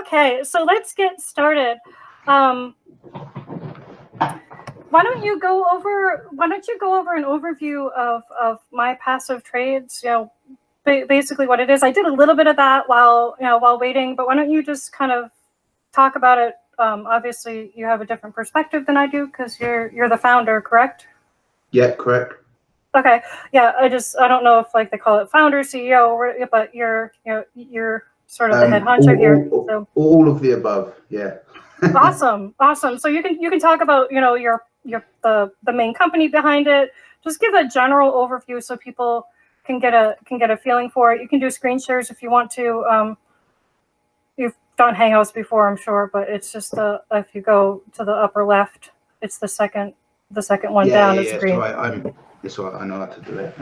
Okay, so let's get started. Why don't you go over an overview of My Passive Trades? Basically what it is. I did a little bit of that while waiting, but why don't you just kind of talk about it? Obviously, you have a different perspective than I do because you're the founder, correct? Yeah, correct. Okay, yeah. I don't know if they call it founder, CEO, but you're sort of the head honcho here. So all of the above, yeah. Awesome. So you can talk about the main company behind it. Just give a general overview so people can get a feeling for it. You can do screen shares if you want to. You've done Hangouts before, I'm sure, but it's just if you go to the upper left, it's the second one down. Yeah, it's right. It's all right. I know how to do it.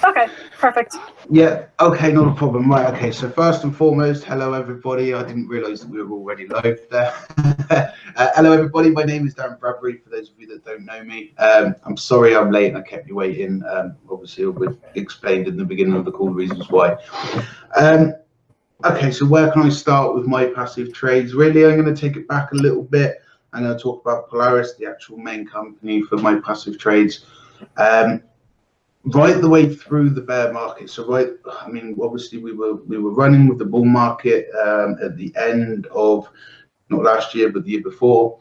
Okay, perfect. Yeah, okay, not a problem. Right, okay, so first and foremost, hello everybody. I didn't realise that we were already live there. Hello everybody, my name is Darren Bradbury, for those of you that don't know me. I'm sorry I'm late and I kept you waiting. Obviously, we explained in the beginning of the call the reasons why. Okay, so where can I start with My Passive Trades? Really, I'm going to take it back a little bit. I'm going to talk about Polaris, the actual main company for My Passive Trades. Right the way through the bear market. So obviously we were running with the bull market at the end of not last year but the year before,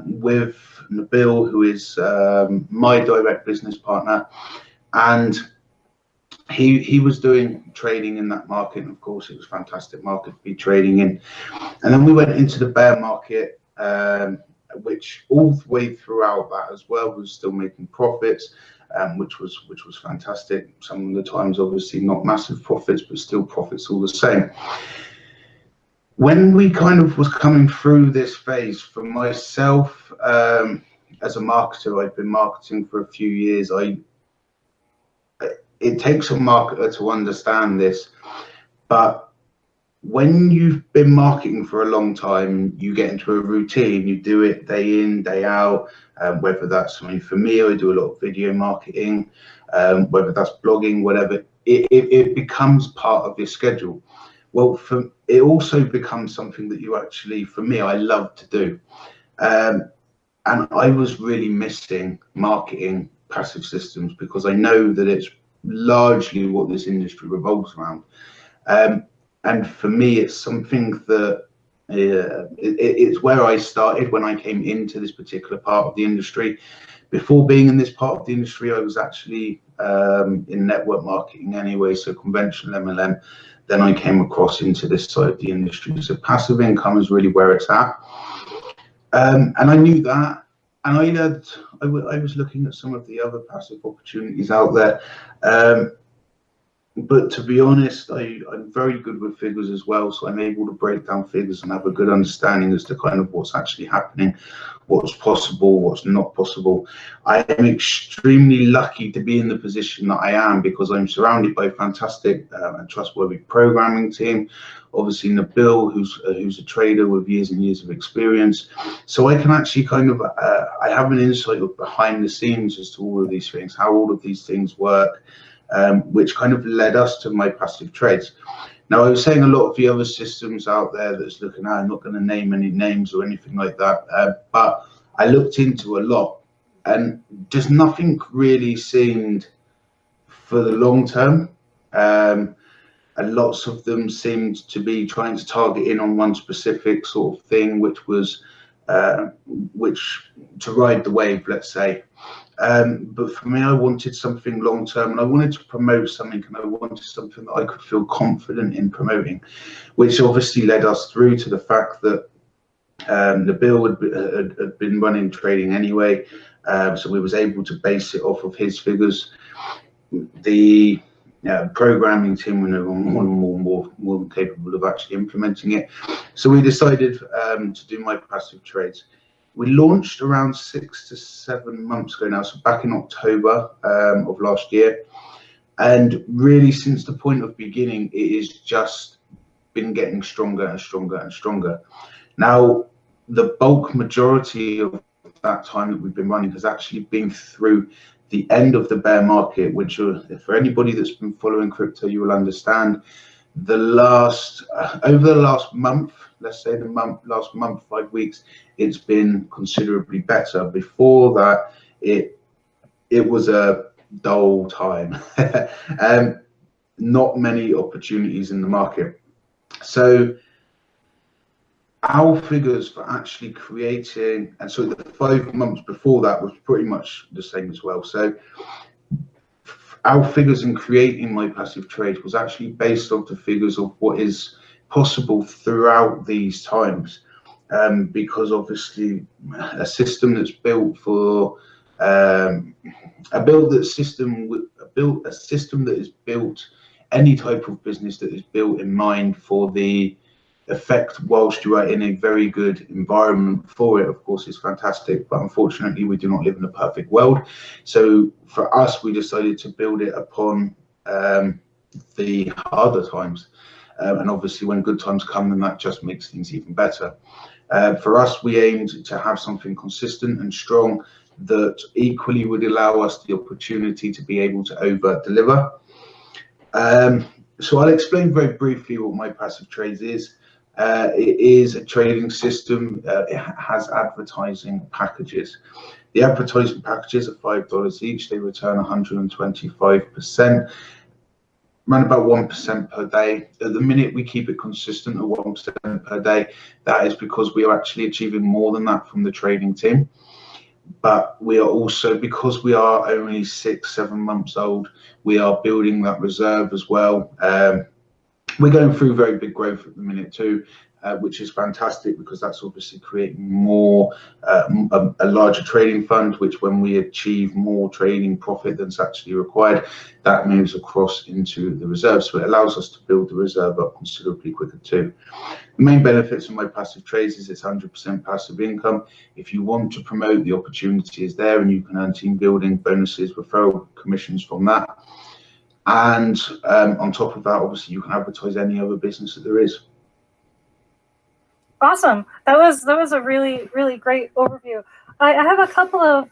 with Nabil, who is my direct business partner, and he was doing trading in that market, and of course it was a fantastic market to be trading in. And then we went into the bear market, which all the way throughout that as well was still making profits. Which was fantastic. Some of the times, obviously, not massive profits, but still profits all the same. When we kind of was coming through this phase, for myself, as a marketer, I've been marketing for a few years. It takes a marketer to understand this, but when you've been marketing for a long time, you get into a routine. You do it day in, day out. Whether that's, for me, I do a lot of video marketing, whether that's blogging, whatever. It becomes part of your schedule. Well, it also becomes something that you actually, for me, I love to do. And I was really missing marketing passive systems because I know that it's largely what this industry revolves around. And for me, it's something that it's where I started when I came into this particular part of the industry. Before being in this part of the industry, I was actually in network marketing anyway, so conventional MLM. Then I came across into this side of the industry. So passive income is really where it's at. And I knew that. And I was looking at some of the other passive opportunities out there. But to be honest, I'm very good with figures as well, so I'm able to break down figures and have a good understanding as to kind of what's actually happening, what's possible, what's not possible. I am extremely lucky to be in the position that I am because I'm surrounded by a fantastic and trustworthy programming team. Obviously, Nabil, who's a trader with years and years of experience. So I can actually kind of, I have an insight of behind the scenes as to all of these things, how all of these things work. Which kind of led us to My Passive Trades. Now, I was saying a lot of the other systems out there that's looking at, I'm not going to name any names or anything like that, but I looked into a lot and just nothing really seemed for the long term. And lots of them seemed to be trying to target in on one specific sort of thing, which was to ride the wave, let's say. But for me, I wanted something long term, and I wanted to promote something, and I wanted something that I could feel confident in promoting, which obviously led us through to the fact that Nabil had been running trading anyway, so we was able to base it off of his figures. The programming team were more than capable of actually implementing it, so we decided to do My Passive Trades. We launched around 6 to 7 months ago now, so back in October of last year. And really, since the point of beginning, it has just been getting stronger and stronger and stronger. Now, the bulk majority of that time that we've been running has actually been through the end of the bear market, which for anybody that's been following crypto, you will understand over the last month, let's say last month, 5 weeks, it's been considerably better. Before that, it was a dull time. Not many opportunities in the market. So our figures for actually creating, and so the 5 months before that was pretty much the same as well. So our figures in creating My Passive Trade was actually based off the figures of what is possible throughout these times, because obviously a system that's built for a system that is built, any type of business that is built in mind for the effect whilst you are in a very good environment for it, of course, is fantastic. But unfortunately, we do not live in a perfect world. So for us, we decided to build it upon the harder times. And obviously, when good times come, then that just makes things even better. For us, we aimed to have something consistent and strong that equally would allow us the opportunity to be able to over deliver. So I'll explain very briefly what My Passive Trades is. It is a trading system. It has advertising packages. The advertising packages are $5 each. They return 125%, around about 1% per day. At the minute, we keep it consistent at 1% per day. That is because we are actually achieving more than that from the trading team. But we are also, because we are only 6-7 months old, we are building that reserve as well. We're going through very big growth at the minute too, which is fantastic, because that's obviously creating more, a larger trading fund, which when we achieve more trading profit than's actually required, that moves across into the reserve. So it allows us to build the reserve up considerably quicker too. The main benefits of My Passive Trades is it's 100% passive income. If you want to promote, the opportunity is there, and you can earn team building bonuses, referral commissions from that. And on top of that, obviously, you can advertise any other business that there is. Awesome. That was a really, really great overview. I have a couple of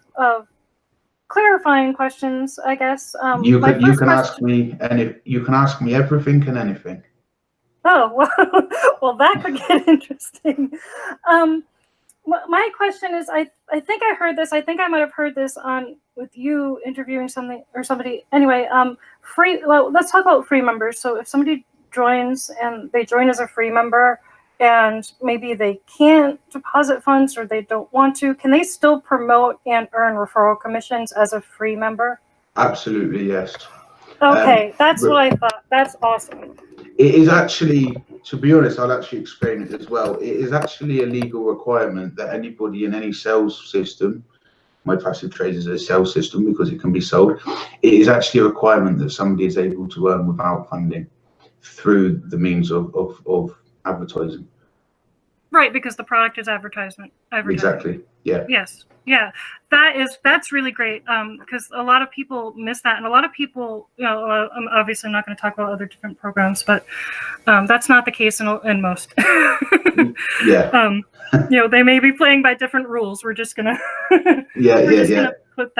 clarifying questions, I guess. You can ask me everything and anything. Oh, well, that could get interesting. My question is, I think I heard this. I think I might have heard this with you interviewing somebody. Anyway, well, let's talk about free members. So if somebody joins and they join as a free member, and maybe they can't deposit funds or they don't want to, can they still promote and earn referral commissions as a free member? Absolutely, yes. Okay, that's what I thought. That's awesome. It is actually, to be honest, I'll actually explain it as well. It is actually a legal requirement that anybody in any sales system, My Passive Trades is a sales system because it can be sold. It is actually a requirement that somebody is able to earn without funding through the means of advertising. Right, because the product is advertisement. Exactly. Yeah. Yes. Yeah. That's really great. Because a lot of people miss that, and a lot of people, I'm obviously not going to talk about other different programs, but that's not the case in most. Yeah. They may be playing by different rules. We're just gonna gonna put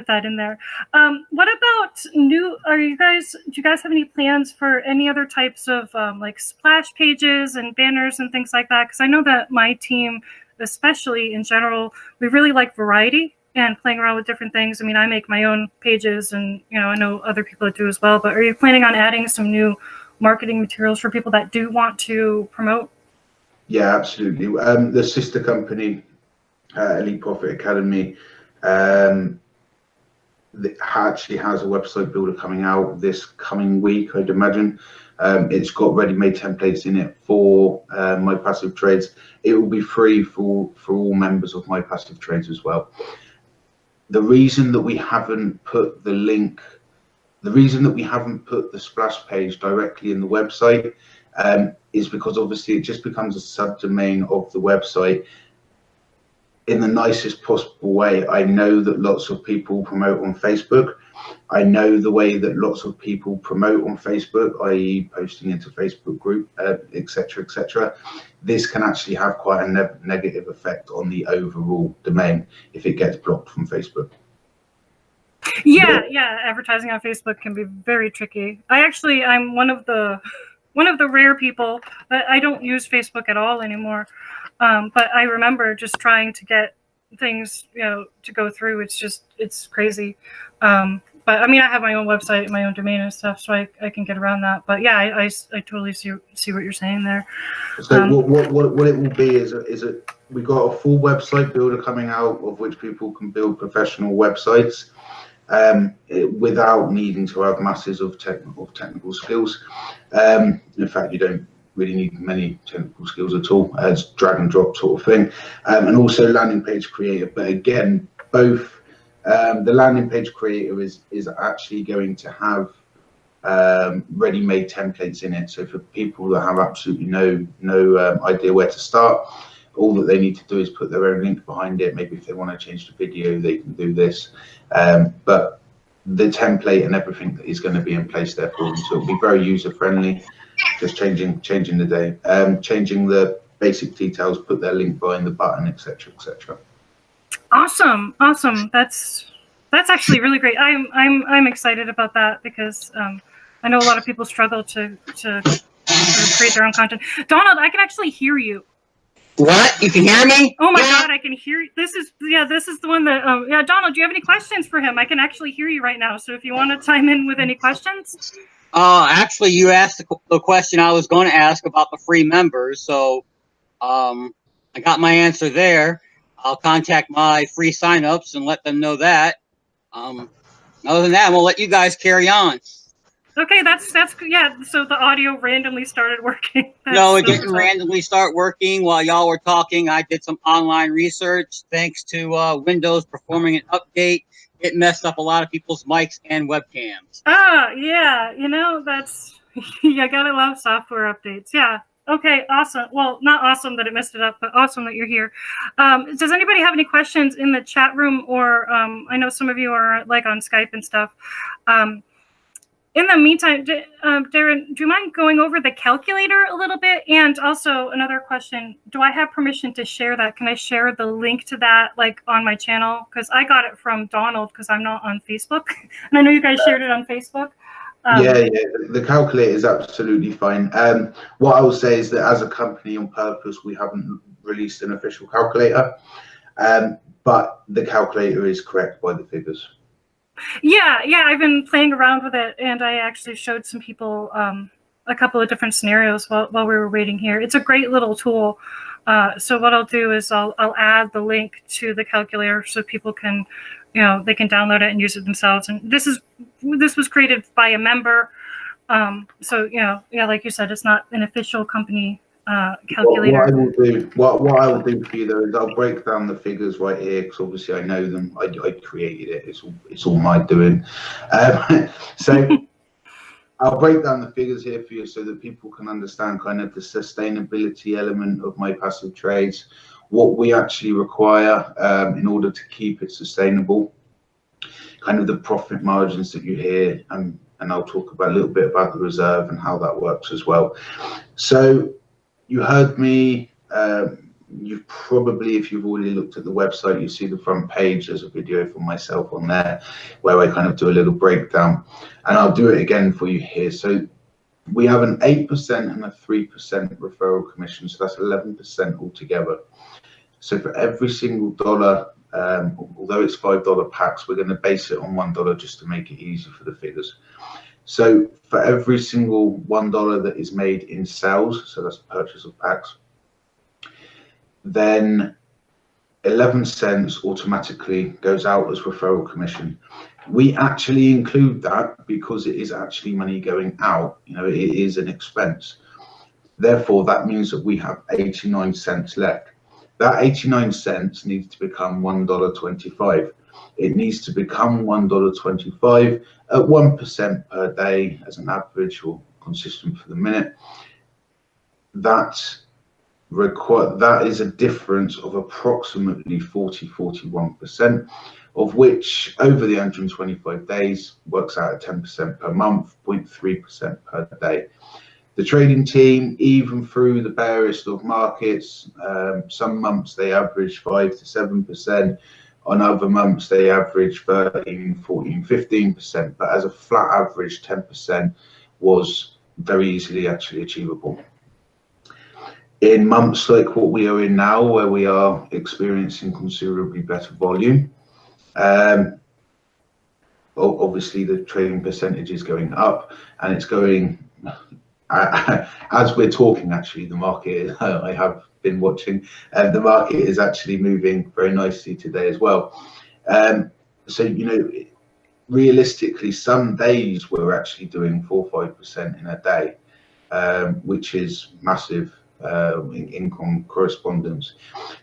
that in there. What about do you guys have any plans for any other types of like splash pages and banners and things like that? Because I know that my team, especially in general, we really like variety and playing around with different things. I mean, I make my own pages, and I know other people that do as well. But are you planning on adding some new marketing materials for people that do want to promote? Yeah, absolutely. The sister company, Elite Profit Academy, actually has a website builder coming out this coming week, I'd imagine. It's got ready-made templates in it for My Passive Trades. It will be free for all members of My Passive Trades as well. The reason that we haven't put the link, the splash page directly in the website is because obviously it just becomes a subdomain of the website. In the nicest possible way, I know that lots of people promote on Facebook. I know the way that lots of people promote on Facebook, i.e. posting into Facebook group, etc., etc. This can actually have quite a negative effect on the overall domain if it gets blocked from Facebook. Yeah, yeah. Advertising on Facebook can be very tricky. I'm one of the rare people that I don't use Facebook at all anymore. But I remember just trying to get things, to go through. It's crazy. But I mean, I have my own website, my own domain and stuff, so I can get around that. But yeah, I totally see what you're saying there. So what it will be is we got a full website builder coming out, of which people can build professional websites without needing to have masses of technical skills. In fact, you don't really need many technical skills at all. It's drag and drop sort of thing, and also landing page creator. But again, both the landing page creator is actually going to have ready-made templates in it. So for people that have absolutely no idea where to start, all that they need to do is put their own link behind it. Maybe if they want to change the video, they can do this. But the template and everything is going to be in place there for them. So it'll be very user-friendly. Just changing the basic details, put their link behind the button, etc., etc. Awesome. That's actually really great. I'm excited about that because I know a lot of people struggle to create their own content. Donald, I can actually hear you. What? You can hear me? Oh my God, I can hear you. This is the one that Donald, do you have any questions for him? I can actually hear you right now. So if you want to chime in with any questions. Actually, you asked the question I was going to ask about the free members. So I got my answer there. I'll contact my free signups and let them know that. Other than that, we'll let you guys carry on. Okay, that's yeah. So the audio randomly started working. No, it didn't randomly start working while y'all were talking. I did some online research. Thanks to Windows performing an update, it messed up a lot of people's mics and webcams. Ah, yeah. That's you gotta love software updates. Yeah. Okay, awesome. Well, not awesome that it messed it up, but awesome that you're here. Does anybody have any questions in the chat room, or I know some of you are like on Skype and stuff. In the meantime, Darren, do you mind going over the calculator a little bit? And also another question, do I have permission to share that? Can I share the link to that like on my channel? Because I got it from Donald because I'm not on Facebook. And I know you guys shared it on Facebook. Yeah, the calculator is absolutely fine. What I will say is that as a company on purpose, we haven't released an official calculator, but the calculator is correct by the figures. Yeah, I've been playing around with it, and I actually showed some people a couple of different scenarios while we were waiting here. It's a great little tool. So what I'll do is I'll add the link to the calculator so people can, they can download it and use it themselves. And this was created by a member. So like you said, it's not an official company calculator. What I will do for you though is I'll break down the figures right here because obviously I know them. I created it. It's all my doing. So I'll break down the figures here for you so that people can understand kind of the sustainability element of my passive trades, what we actually require in order to keep it sustainable, kind of the profit margins that you hear, and I'll talk about a little bit about the reserve and how that works as well. So you heard me, you've probably, if you've already looked at the website, you see the front page, there's a video from myself on there where I kind of do a little breakdown, and I'll do it again for you here. So we have an 8% and a 3% referral commission, so that's 11% altogether. So for every single dollar, although it's $5 packs, we're going to base it on $1 just to make it easy for the figures. So for every single $1 that is made in sales, so that's purchase of packs, then 11 cents automatically goes out as referral commission. We actually include that because it is actually money going out. It is an expense. Therefore, that means that we have 89 cents left. That 89 cents needs to become $1.25. It needs to become $1.25 at 1% per day as an average or consistent for the minute. That is a difference of approximately 41%, of which over the 125 days works out at 10% per month, 0.3% per day. The trading team, even through the bearish of markets, some months they average 5 to 7%. On other months, they average 13, 14, 15%, but as a flat average, 10% was very easily actually achievable. In months like what we are in now, where we are experiencing considerably better volume, obviously the trading percentage is going up, and it's going, as we're talking, actually, the market, I have been watching, and the market is actually moving very nicely today as well. So, you know, realistically, some days we're actually doing 4 or 5% in a day, which is massive in correspondence.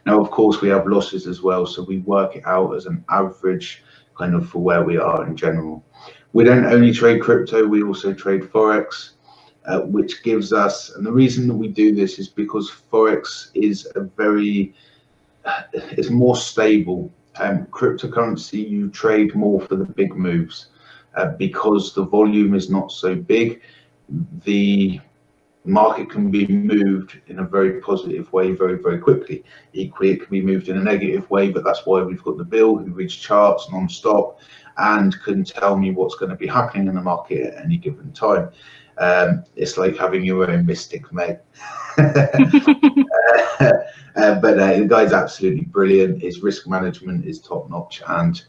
Now, of course, we have losses as well, so we work it out as an average kind of for where we are in general. We don't only trade crypto, we also trade Forex, which gives us, and the reason that we do this is because Forex is it's more stable. Cryptocurrency, you trade more for the big moves, because the volume is not so big. The market can be moved in a very positive way very, very quickly. Equally, it can be moved in a negative way, but that's why we've got the Bill, who reads charts non-stop and can tell me what's going to be happening in the market at any given time. It's like having your own mystic, mate. But the guy's absolutely brilliant. His risk management is top notch, and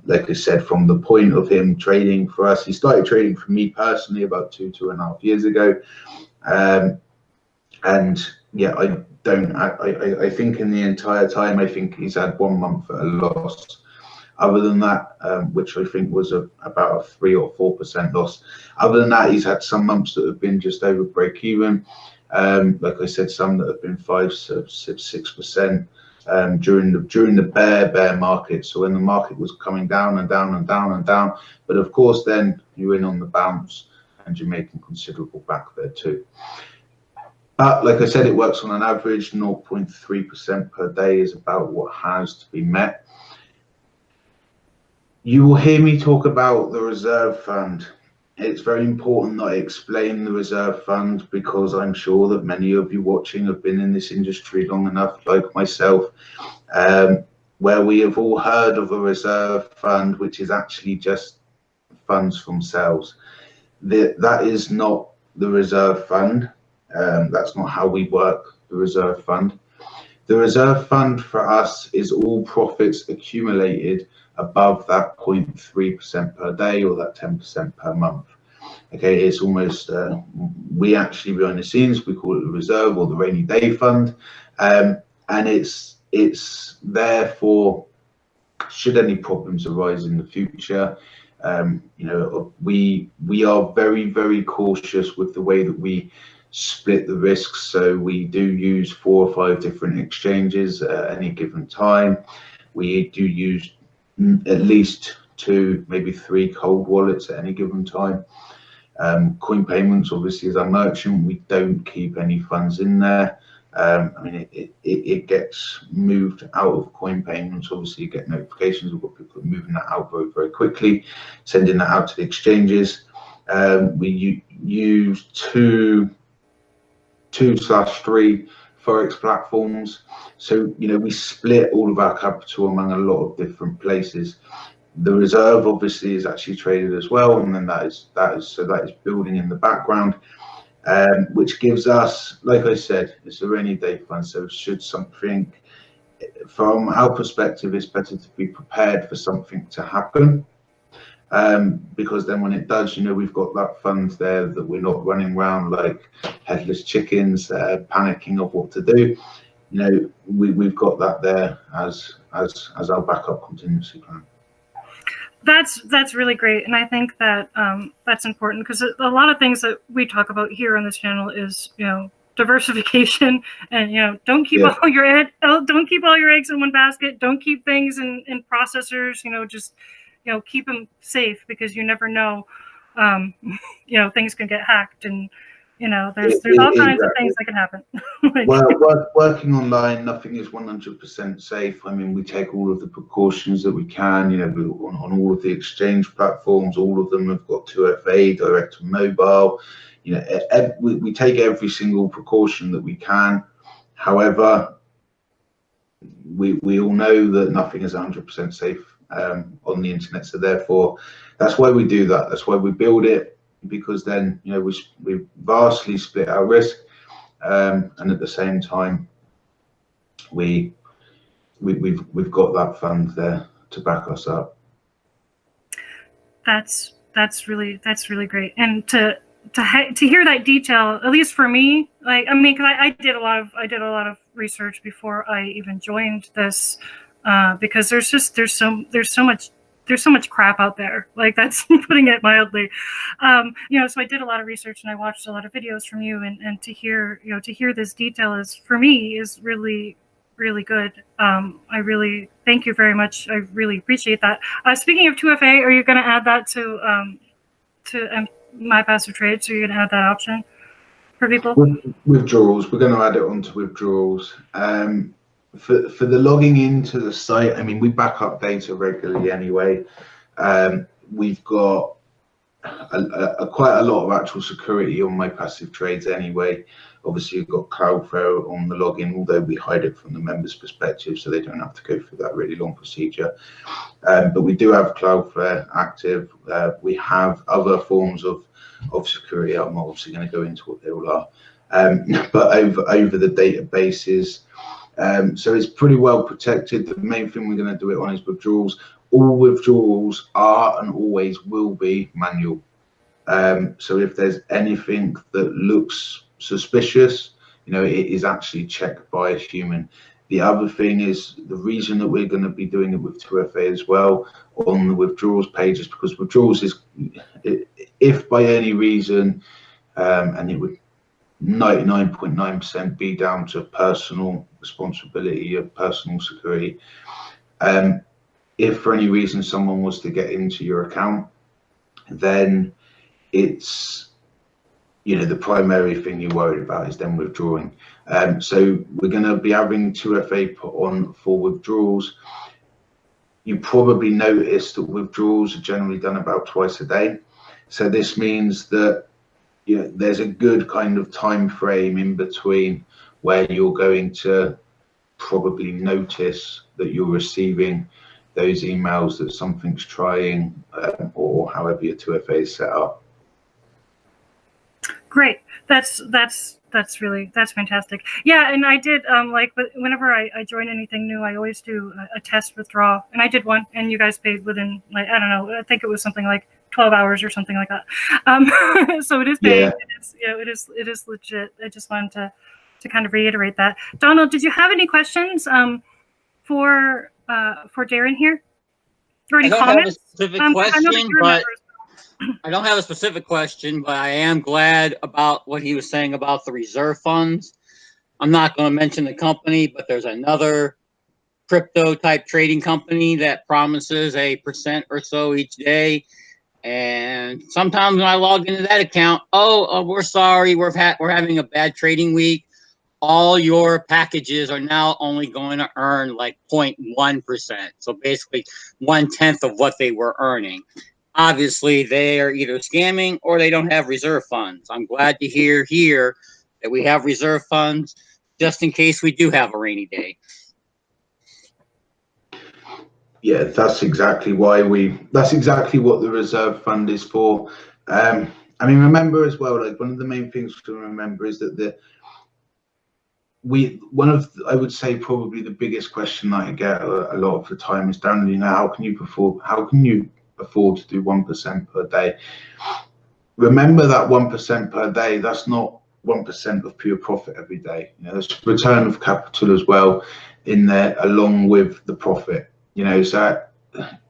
like I said, from the point of him trading for us, he started trading for me personally about 2.5 years ago, and yeah, I think in the entire time, I think he's had 1 month at a loss. Other than that, which I think was about a 3 or 4% loss. Other than that, he's had some months that have been just over break even. Like I said, some that have been 5, 6% during the bear market. So when the market was coming down and down and down and down, but of course then you're in on the bounce and you're making considerable back there too. But like I said, it works on an average. 0.3% per day is about what has to be met. You will hear me talk about the reserve fund. It's very important that I explain the reserve fund, because I'm sure that many of you watching have been in this industry long enough, like myself, where we have all heard of a reserve fund, which is actually just funds from sales. That is not the reserve fund. That's not how we work the reserve fund. The reserve fund for us is all profits accumulated above that 0.3% per day or that 10% per month. Okay, it's almost, we actually behind the scenes, we call it the reserve or the rainy day fund. And it's there for should any problems arise in the future. You know, we are very, very cautious with the way that we split the risks. So we do use 4 or 5 different exchanges at any given time. We do use at least 2, maybe 3 cold wallets at any given time. Coin Payments, obviously, as a merchant, we don't keep any funds in there. I mean, it gets moved out of Coin Payments. Obviously, you get notifications. We've got people moving that out very, very quickly, sending that out to the exchanges. We use 2/3 Forex platforms. So, you know, we split all of our capital among a lot of different places. The reserve obviously is actually traded as well, and then that is building in the background, which gives us, like I said, it's a rainy day fund. So should something, from our perspective, it's better to be prepared for something to happen, because then when it does, you know, we've got that fund there that we're not running around like headless chickens, panicking of what to do. You know, we've got that there as our backup contingency plan. That's really great, and I think that that's important, because a lot of things that we talk about here on this channel is, you know, diversification, and, you know, don't keep all your eggs in one basket. Don't keep things in processors. You know, just, you know, keep them safe, because you never know. You know, things can get hacked, and, you know, there's all kinds of things that can happen. Like, well, working online, nothing is 100% safe. I mean, we take all of the precautions that we can. You know, on all of the exchange platforms, all of them have got 2FA, direct to mobile. You know, we take every single precaution that we can. However, we all know that nothing is 100% safe on the internet. So therefore, that's why we do that. That's why we build it, because then, you know, we vastly split our risk, and at the same time, we've got that fund there to back us up. That's really great. And to hear that detail, at least for me, like, I mean, because I did a lot of research before I even joined this, because there's so much crap out there. Like, that's putting it mildly. You know, so I did a lot of research and I watched a lot of videos from you, and to hear this detail is, for me, is really good. I really thank you very much. I really appreciate that. Speaking of 2FA, are you going to add that to My Passive Trade? So you're going to add that option for people? Withdrawals, we're going to add it onto withdrawals. For the logging into the site, I mean, we back up data regularly anyway. We've got quite a lot of actual security on My Passive Trades anyway. Obviously, you've got Cloudflare on the login, although we hide it from the members' perspective, so they don't have to go through that really long procedure. But we do have Cloudflare active. We have other forms of security. I'm not obviously going to go into what they all are, but over the databases. So it's pretty well protected. The main thing we're going to do it on is withdrawals. All withdrawals are and always will be manual. So if there's anything that looks suspicious, you know, it is actually checked by a human. The other thing is, the reason that we're going to be doing it with 2FA as well on the withdrawals page is because withdrawals is, if by any reason, and it would 99.9% be down to personal responsibility of personal security. If for any reason someone was to get into your account, then it's, you know, the primary thing you're worried about is then withdrawing. So we're going to be having 2FA put on for withdrawals. You probably noticed that withdrawals are generally done about twice a day. So this means that, you know, there's a good kind of time frame in between where you're going to probably notice that you're receiving those emails that something's trying, or however your 2FA is set up. Great. That's fantastic. Yeah, and I did like, whenever I join anything new, I always do a test withdrawal, and I did one, and you guys paid within, like, I don't know, I think it was something like 12 hours or something like that. So it is paid. Yeah. It is legit. I just wanted to kind of reiterate that. Donald, did you have any questions for Darren here? Or any comments? I don't have a specific question, but I am glad about what he was saying about the reserve funds. I'm not going to mention the company, but there's another crypto type trading company that promises a % or so each day. And sometimes when I log into that account, we're sorry, we're having a bad trading week. All your packages are now only going to earn like 0.1%. So basically 1/10 of what they were earning. Obviously, they are either scamming or they don't have reserve funds. I'm glad to hear here that we have reserve funds just in case we do have a rainy day. Yeah, that's exactly why that's exactly what the reserve fund is for. I mean, remember as well, like, one of the main things to remember is that I would say probably the biggest question that I get a lot of the time is, Darren, you know, how can you afford to do 1% per day? Remember that 1% per day, that's not 1% of pure profit every day. You know, there's return of capital as well in there along with the profit. You know, so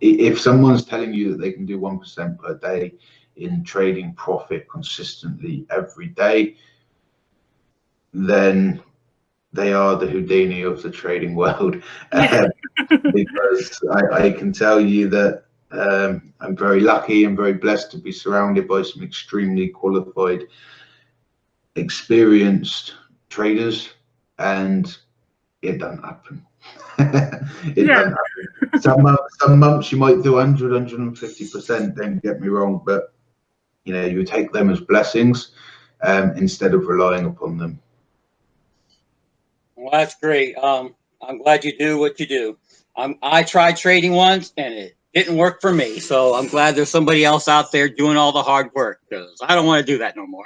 if someone's telling you that they can do 1% per day in trading profit consistently every day, then they are the Houdini of the trading world. Because I can tell you that I'm very lucky and very blessed to be surrounded by some extremely qualified, experienced traders, and it doesn't happen. It doesn't happen. Some months you might do 100, 150%, don't get me wrong, but you know, you take them as blessings instead of relying upon them. Well, that's great. I'm glad you do what you do. I tried trading once and it didn't work for me. So I'm glad there's somebody else out there doing all the hard work, because I don't want to do that no more.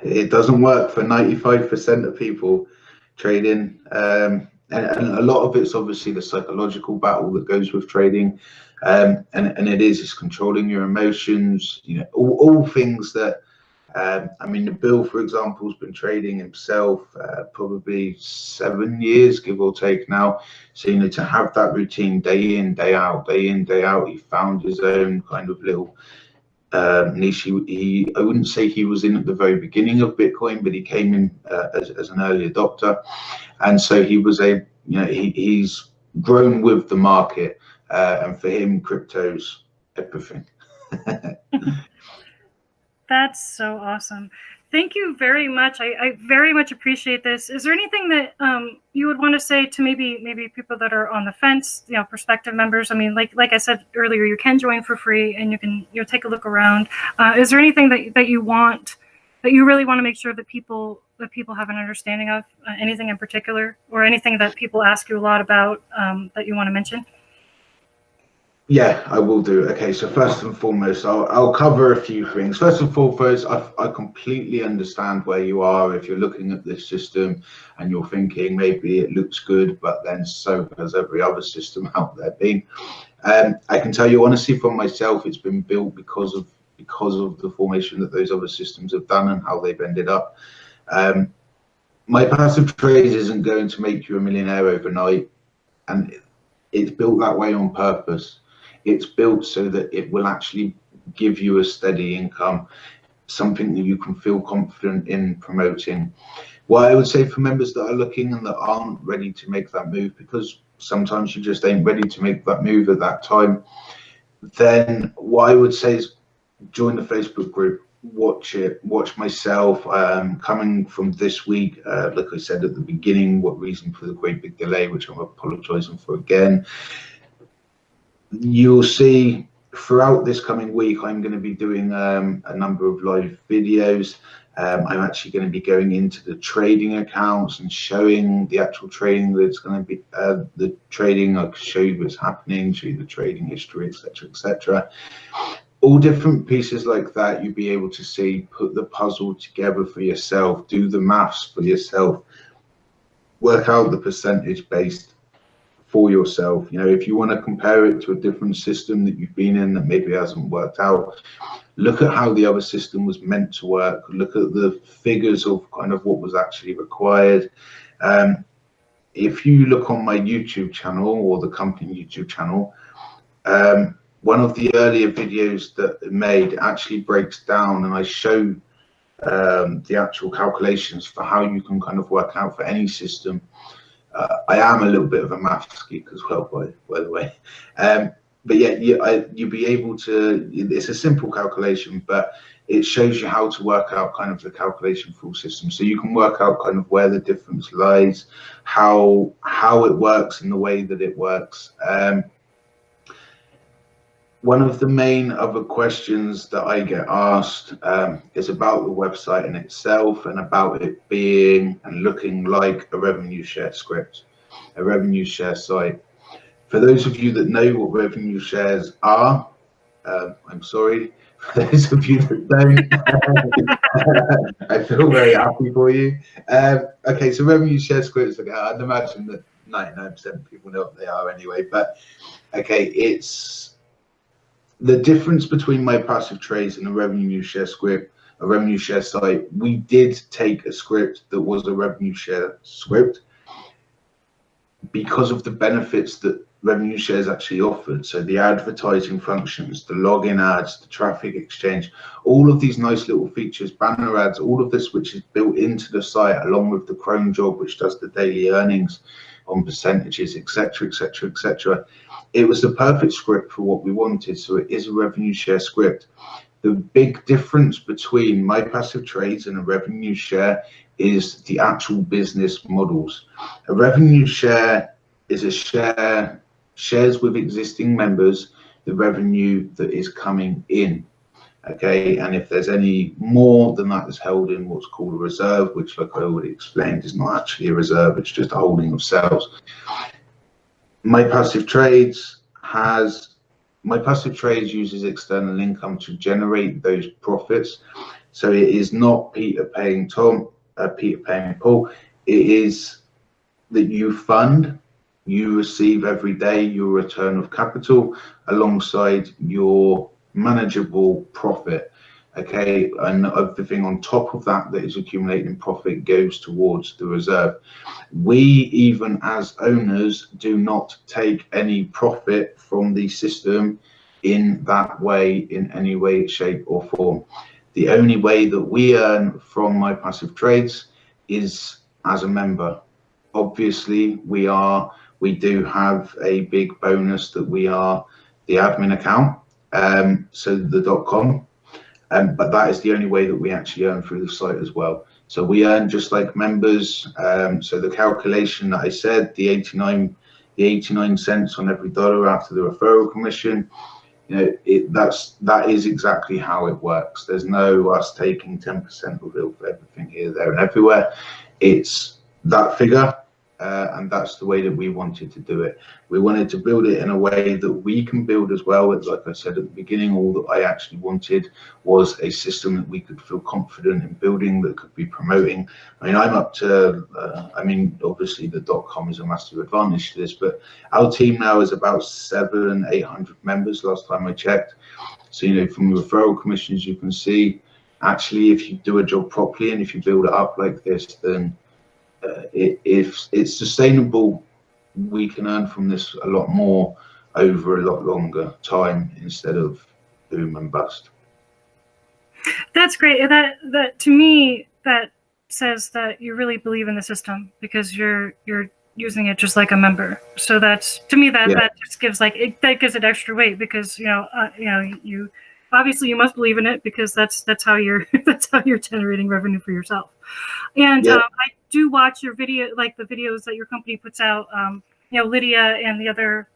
It doesn't work for 95% of people trading. And a lot of it's obviously the psychological battle that goes with trading. And it's controlling your emotions, you know, all things that, I mean, Bill, for example, has been trading himself probably 7 years, give or take now. So, you know, to have that routine day in, day out, he found his own kind of little niche. I wouldn't say he was in at the very beginning of Bitcoin, but he came in as an early adopter. And so he was he's grown with the market. And for him, crypto's everything. That's so awesome. Thank you very much. I very much appreciate this. Is there anything that you would want to say to maybe people that are on the fence, you know, prospective members? I mean, like I said earlier, you can join for free and you'll take a look around. Is there anything that you really want to make sure that people have an understanding of, anything in particular, or anything that people ask you a lot about that you want to mention? Yeah, I will do. Okay, so first and foremost, I'll cover a few things. First and foremost, I completely understand where you are if you're looking at this system and you're thinking maybe it looks good, but then so has every other system out there been. I can tell you honestly from myself, it's been built because of the formation that those other systems have done and how they've ended up. My passive trade isn't going to make you a millionaire overnight, and it's built that way on purpose. It's built so that it will actually give you a steady income, something that you can feel confident in promoting. What I would say for members that are looking and that aren't ready to make that move, because sometimes you just ain't ready to make that move at that time, then what I would say is join the Facebook group, watch it, watch myself. Coming from this week, like I said at the beginning, what reason for the great big delay, which I'm apologizing for again. You'll see throughout this coming week, I'm going to be doing a number of live videos. I'm actually going to be going into the trading accounts and showing the actual trading that's going to be the trading. I'll show you what's happening, show you the trading history, etc., etc. All different pieces like that, you'll be able to see, put the puzzle together for yourself, do the maths for yourself, work out the percentage based for yourself. You know, if you want to compare it to a different system that you've been in that maybe hasn't worked out, look at how the other system was meant to work, look at the figures of kind of what was actually required. If you look on my YouTube channel or the company YouTube channel, one of the earlier videos that I made actually breaks down, and I show the actual calculations for how you can kind of work out for any system. I am a little bit of a maths geek as well, by the way. But yeah, you'll be able to, it's a simple calculation, but it shows you how to work out kind of the calculation full system. So you can work out kind of where the difference lies, how it works and the way that it works. One of the main other questions that I get asked is about the website in itself and about it being and looking like a revenue share script, a revenue share site. For those of you that know what revenue shares are, I'm sorry. For those of you that don't, I feel very happy for you. Okay, so revenue share scripts, okay, I'd imagine that 99% of people know what they are anyway, but okay, it's the difference between my passive trades and a revenue share script, a revenue share site. We did take a script that was a revenue share script because of the benefits that revenue shares actually offered. So the advertising functions, the login ads, the traffic exchange, all of these nice little features, banner ads, all of this which is built into the site, along with the Chrome job, which does the daily earnings on percentages, etc., etc., etc. It was the perfect script for what we wanted. So it is a revenue share script. The big difference between my passive trades and a revenue share is the actual business models. A revenue share is a shares with existing members the revenue that is coming in. Okay, and if there's any more than that is held in what's called a reserve, which, like I already explained, is not actually a reserve, it's just a holding of cells. My Passive Trades uses external income to generate those profits. So it is not Peter paying Tom, Peter paying Paul. It is that you fund, you receive every day your return of capital alongside your manageable profit. Okay, and everything on top of that that is accumulating profit goes towards the reserve. We, even as owners, do not take any profit from the system in that way, in any way, shape or form. The only way that we earn from My Passive Trades is as a member. Obviously, we do have a big bonus that we are the admin account, so the .com, but that is the only way that we actually earn through the site as well. So we earn just like members. So the calculation that I said, the 89 cents on every dollar after the referral commission, you know, that is exactly how it works. There's no us taking 10% of everything here, there, and everywhere. It's that figure. And that's the way that we wanted to do it. We wanted to build it in a way that we can build as well. Like I said at the beginning, all that I actually wanted was a system that we could feel confident in building, that could be promoting. I mean, I'm up to, obviously the .com is a massive advantage to this, but our team now is about 700-800 members last time I checked. So, you know, from the referral commissions, you can see, actually, if you do a job properly and if you build it up like this, then if it's sustainable, we can earn from this a lot more over a lot longer time instead of boom and bust. That's great. That to me, that says that you really believe in the system, because you're using it just like a member. So that's, to me, that just gives that gives it extra weight, because you obviously you must believe in it, because that's how you're that's how you're generating revenue for yourself. And I do watch your video, like the videos that your company puts out. Lydia and the other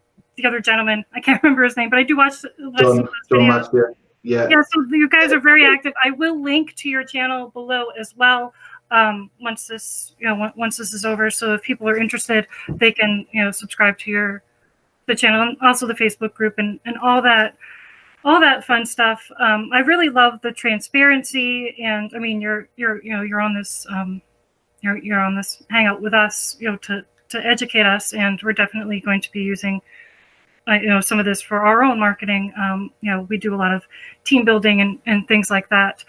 gentleman, I can't remember his name, but I do watch those videos. Yeah, so you guys are very active. I will link to your channel below as well once this is over. So if people are interested, they can subscribe to the channel, and also the Facebook group and all that fun stuff. I really love the transparency, and I mean you're on this you're on this hangout with us to educate us, and we're definitely going to be using some of this for our own marketing. We do a lot of team building and things like that.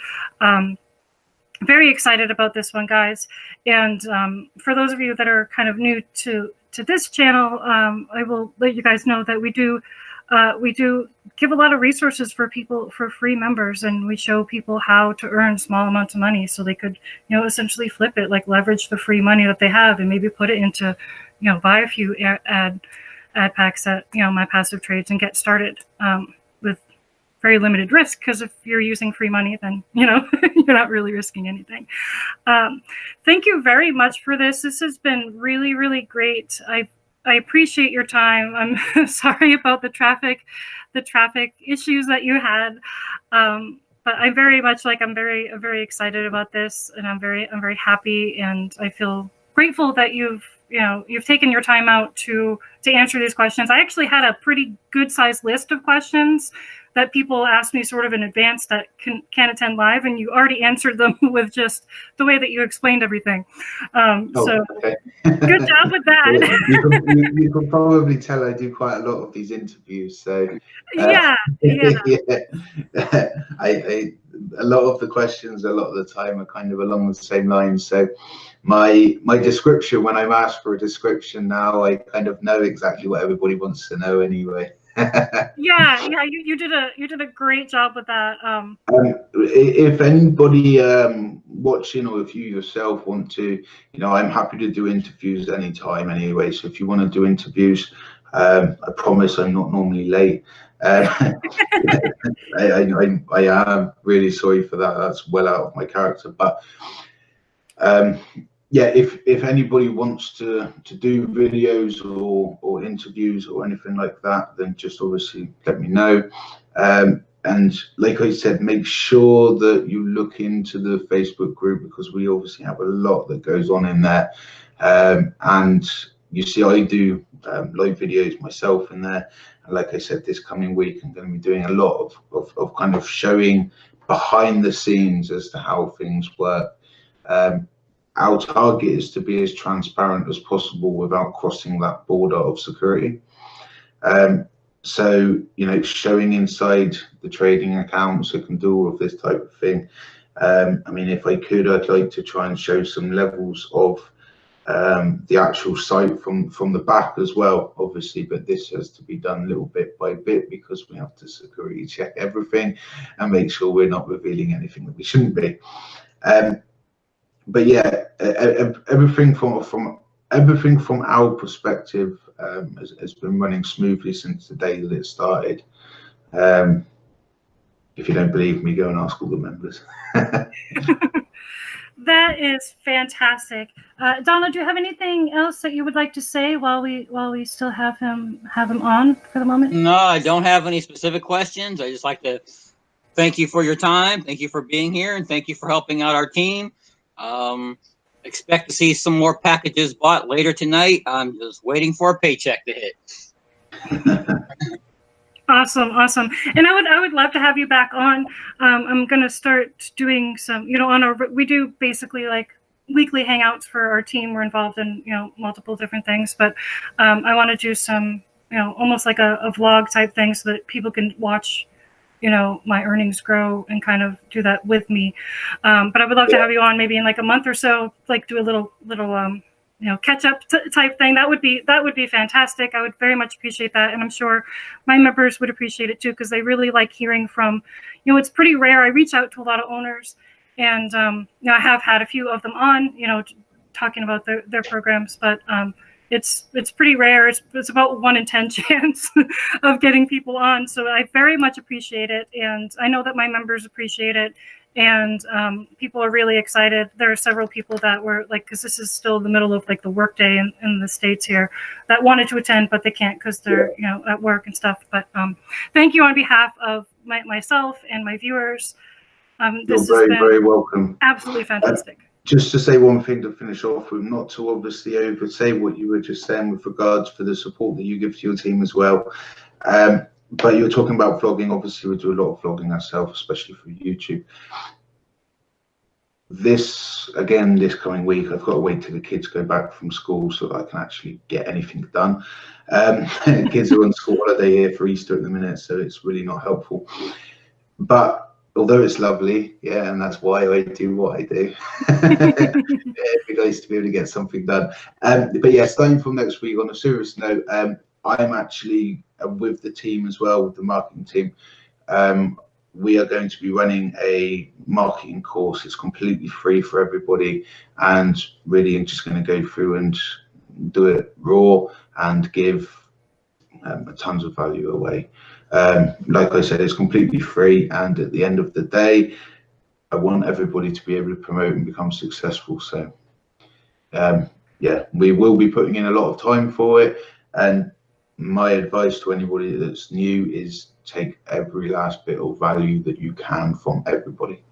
Very excited about this one, guys. And for those of you that are kind of new to this channel, I will let you guys know that we do give a lot of resources for people, for free members, and we show people how to earn small amounts of money so they could essentially flip it, like leverage the free money that they have and maybe put it into buy a few ad packs at My Passive Trades and get started with very limited risk, because if you're using free money, then you're not really risking anything. Thank you very much for this. This has been really, really great. I appreciate your time. I'm sorry about the traffic issues that you had, but I'm very much I'm very excited about this, and I'm very happy, and I feel grateful that you've taken your time out to answer these questions. I actually had a pretty good sized list of questions that people asked me sort of in advance that can't attend live, and you already answered them with just the way that you explained everything. So okay. Good job with that. You can probably tell I do quite a lot of these interviews, so yeah. A lot of the questions a lot of the time are kind of along the same lines. So my description, when I'm asked for a description now, I kind of know exactly what everybody wants to know anyway. yeah, you did a great job with that. If anybody watching, or if you yourself want to, I'm happy to do interviews anytime anyway. So if you want to do interviews, I promise I'm not normally late. I am really sorry for that. That's well out of my character, but yeah, if anybody wants to do videos or interviews or anything like that, then just obviously let me know. and like I said, make sure that you look into the Facebook group, because we obviously have a lot that goes on in there. And you see, I do live videos myself in there. And like I said, this coming week, I'm going to be doing a lot of kind of showing behind the scenes as to how things work. Our target is to be as transparent as possible without crossing that border of security. So, you know, showing inside the trading accounts, I can do all of this type of thing. I mean, if I could, I'd like to try and show some levels of the actual site from the back as well, obviously, but this has to be done little bit by bit because we have to security check everything and make sure we're not revealing anything that we shouldn't be. But yeah, everything from our perspective has been running smoothly since the day that it started. If you don't believe me, go and ask all the members. That is fantastic. Donald, do you have anything else that you would like to say while we still have him on for the moment? No, I don't have any specific questions. I just like to thank you for your time. Thank you for being here, and thank you for helping out our team. Expect to see some more packages bought later tonight. I'm just waiting for a paycheck to hit. Awesome. And I would love to have you back on. I'm going to start doing some, we do basically like weekly hangouts for our team. We're involved in, multiple different things, but I want to do some, almost like a vlog type thing so that people can watch, my earnings grow and kind of do that with me. But I would love to have you on maybe in like a month or so, like do a little catch up type thing. That would be fantastic. I would very much appreciate that. And I'm sure my members would appreciate it too, because they really like hearing from, it's pretty rare. I reach out to a lot of owners, and, I have had a few of them on, talking about their programs, but it's pretty rare. It's about 1 in 10 chance of getting people on. So I very much appreciate it. And I know that my members appreciate it. And people are really excited. There are several people that were like, because this is still the middle of like the workday in the States here, that wanted to attend, but they can't because they're, at work and stuff. But thank you on behalf of myself and my viewers. You're very welcome. Absolutely fantastic. Just to say one thing to finish off with, not to obviously oversay what you were just saying with regards for the support that you give to your team as well. But you're talking about vlogging. Obviously, we do a lot of vlogging ourselves, especially for YouTube. This coming week, I've got to wait till the kids go back from school so that I can actually get anything done. Kids are on school holiday here for Easter at the minute, so it's really not helpful. But although it's lovely, yeah, and that's why I do what I do. It'd be nice to be able to get something done. But yeah, starting from next week, on a serious note, I'm actually with the team as well, with the marketing team. We are going to be running a marketing course. It's completely free for everybody, and really I'm just going to go through and do it raw and give tons of value away. Like I said, it's completely free, and at the end of the day, I want everybody to be able to promote and become successful. So yeah, we will be putting in a lot of time for it, and my advice to anybody that's new is take every last bit of value that you can from everybody.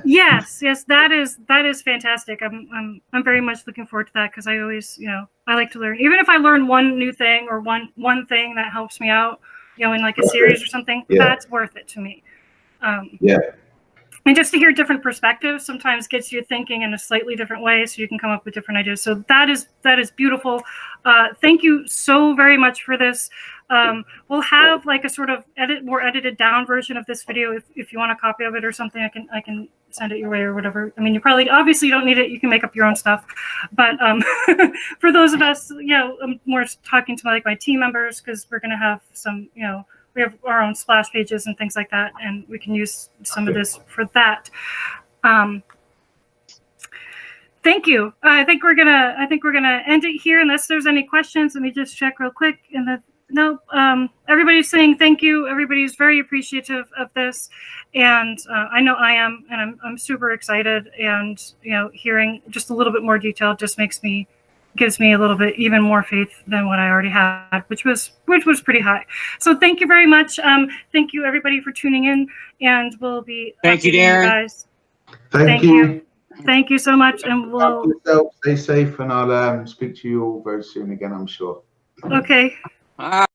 yes, that is fantastic. I'm very much looking forward to that, because I always, I like to learn. Even if I learn one new thing or one thing that helps me out, in like a series or something, that's worth it to me. And just to hear different perspectives sometimes gets you thinking in a slightly different way, so you can come up with different ideas. So that is beautiful. Thank you so very much for this. We'll have like a sort of more edited down version of this video. If you want a copy of it or something, I can send it your way or whatever. I mean, you obviously don't need it. You can make up your own stuff. But for those of us, I'm more talking to my team members, because we're going to have some, we have our own splash pages and things like that, and we can use some of this for that. Thank you. I think we're gonna end it here, unless there's any questions. Let me just check real quick. Everybody's saying thank you. Everybody's very appreciative of this, and I know I am, and I'm super excited. And hearing just a little bit more detail just makes me gives me a little bit even more faith than what I already had, which was pretty high. So thank you very much. Thank you everybody for tuning in, and we'll be Thank you, updating Darren. guys. Thank you. Thank you so much, and Look we'll after yourself, stay safe, and I'll speak to you all very soon again, I'm sure. okay. All right.